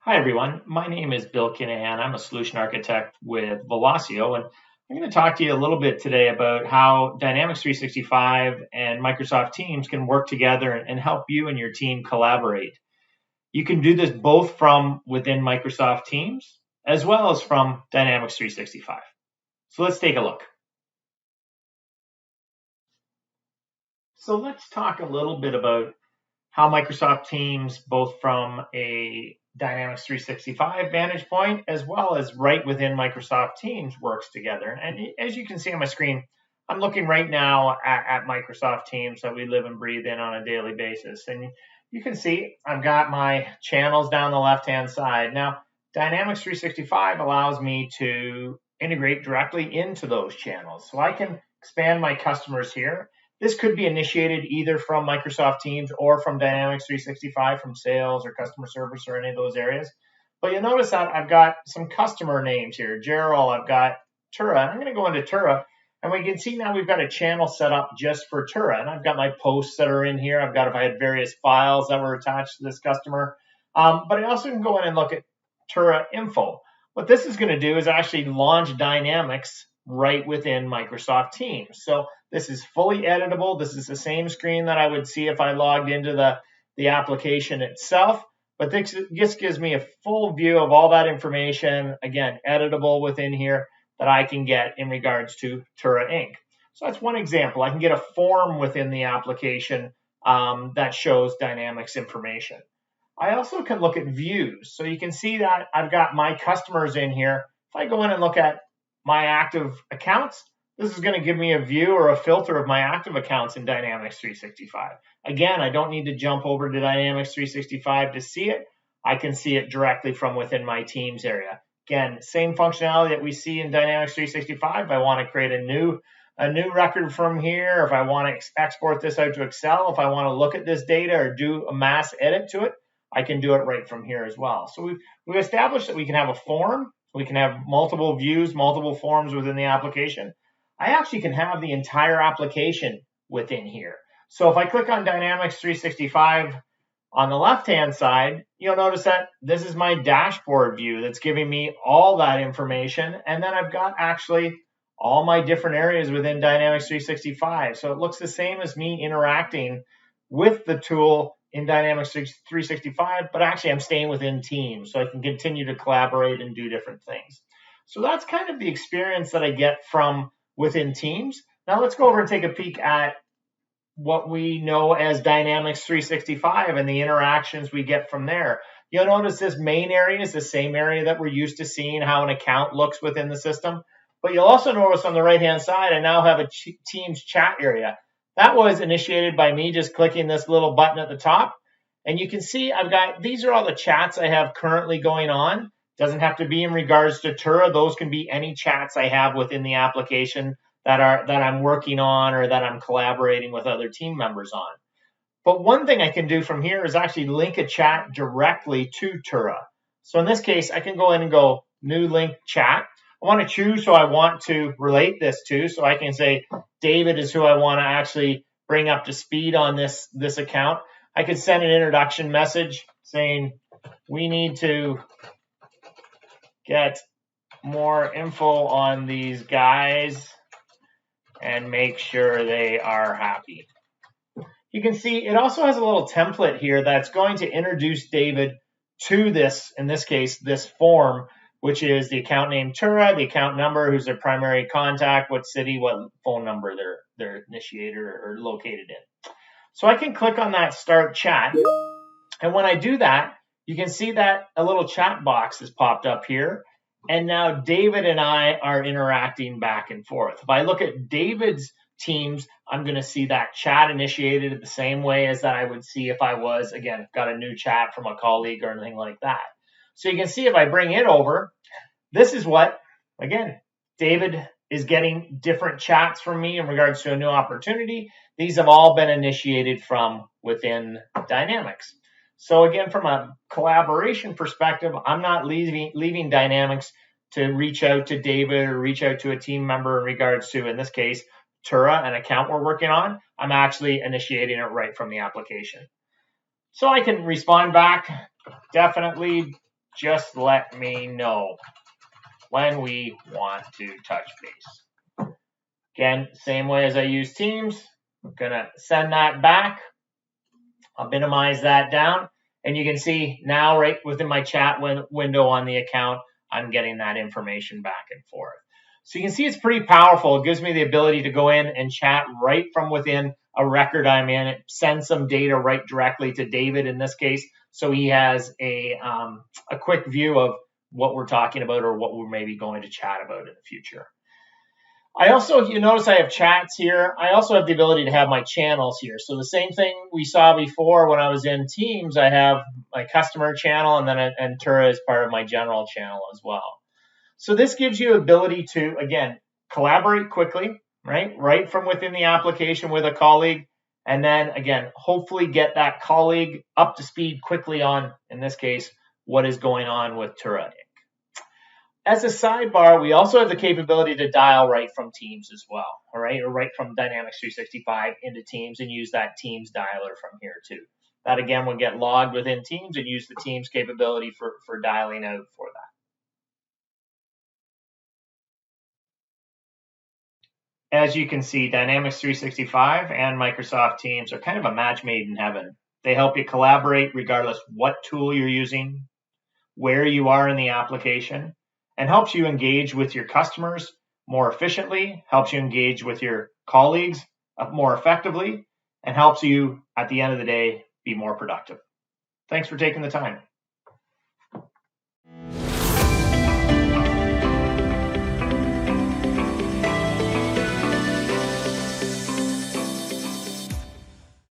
Hi, everyone. My name is Bill Kinahan. I'm a solution architect with Velosio, and I'm going to talk to you a little bit today about how Dynamics 365 and Microsoft Teams can work together and help you and your team collaborate. You can do this both from within Microsoft Teams as well as from Dynamics 365. So let's take a look. So let's talk a little bit about how Microsoft Teams, both from a Dynamics 365 vantage point, as well as right within Microsoft Teams, works together. And as you can see on my screen, I'm looking right now at Microsoft Teams that we live and breathe in on a daily basis. And you can see I've got my channels down the left-hand side. Now, Dynamics 365 allows me to integrate directly into those channels. So I can expand my customers here. This could be initiated either from Microsoft Teams or from Dynamics 365, from sales or customer service or any of those areas. But you'll notice that I've got some customer names here. Gerald, I've got Tura. I'm going to go into Tura, and we can see now we've got a channel set up just for Tura. And I've got my posts that are in here. I've got if I had various files that were attached to this customer. But I also can go in and look at Tura info. What this is going to do is actually launch Dynamics right within Microsoft Teams. So this is fully editable. This is the same screen that I would see if I logged into the application itself. But this just gives me a full view of all that information, again, editable within here that I can get in regards to Tura Inc. So that's one example. I can get a form within the application that shows Dynamics information. I also can look at views. So you can see that I've got my customers in here. If I go in and look at my active accounts, this is going to give me a view or a filter of my active accounts in Dynamics 365. Again, I don't need to jump over to Dynamics 365 to see it. I can see it directly from within my Teams area. Again, same functionality that we see in Dynamics 365. If I want to create a new record from here, if I want to export this out to Excel, if I want to look at this data or do a mass edit to it, I can do it right from here as well. So we've established that we can have a form. We can have multiple views, multiple forms within the application. I actually can have the entire application within here. So if I click on Dynamics 365 on the left-hand side, you'll notice that this is my dashboard view that's giving me all that information. And then I've got actually all my different areas within Dynamics 365. So it looks the same as me interacting with the tool in Dynamics 365, but actually I'm staying within Teams, so I can continue to collaborate and do different things. So that's kind of the experience that I get from within Teams. Now let's go over and take a peek at what we know as Dynamics 365 and the interactions we get from there. You'll notice this main area is the same area that we're used to seeing how an account looks within the system. But you'll also notice on the right-hand side, I now have a Teams chat area. That was initiated by me just clicking this little button at the top. And you can see I've got, these are all the chats I have currently going on. Doesn't have to be in regards to Tura. Those can be any chats I have within the application that I'm working on or that I'm collaborating with other team members on. But one thing I can do from here is actually link a chat directly to Tura. So in this case, I can go in and go new link chat. I want to choose who I want to relate this to. So I can say David is who I want to actually bring up to speed on this account. I could send an introduction message saying we need to get more info on these guys and make sure they are happy. You can see it also has a little template here that's going to introduce David to this, in this case, this form, which is the account name Tura, the account number, who's their primary contact, what city, what phone number their initiator or located in. So I can click on that start chat. And when I do that, you can see that a little chat box has popped up here. And now David and I are interacting back and forth. If I look at David's Teams, I'm going to see that chat initiated the same way as that I would see if I was, again, got a new chat from a colleague or anything like that. So you can see if I bring it over, this is what, again, David is getting different chats from me in regards to a new opportunity. These have all been initiated from within Dynamics. So again, from a collaboration perspective, I'm not leaving Dynamics to reach out to David or reach out to a team member in regards to, in this case, Tura, an account we're working on. I'm actually initiating it right from the application. So I can respond back, definitely just let me know when we want to touch base. Again, same way as I use Teams, I'm going to send that back. I'll minimize that down. And you can see now right within my chat window on the account, I'm getting that information back and forth. So you can see it's pretty powerful. It gives me the ability to go in and chat right from within a record I'm in. It sends some data right directly to David in this case, so he has a quick view of what we're talking about or what we're maybe going to chat about in the future. I also, if you notice, I have chats here. I also have the ability to have my channels here. So the same thing we saw before when I was in Teams, I have my customer channel and then Tura is part of my general channel as well. So this gives you ability to, again, collaborate quickly, right from within the application with a colleague. And then, again, hopefully get that colleague up to speed quickly on, in this case, what is going on with Tura Inc. As a sidebar, we also have the capability to dial right from Teams as well, all right, or right from Dynamics 365 into Teams and use that Teams dialer from here too. That, again, will get logged within Teams and use the Teams capability for dialing out for that. As you can see, Dynamics 365 and Microsoft Teams are kind of a match made in heaven. They help you collaborate regardless what tool you're using, where you are in the application, and helps you engage with your customers more efficiently, helps you engage with your colleagues more effectively, and helps you, at the end of the day, be more productive. Thanks for taking the time.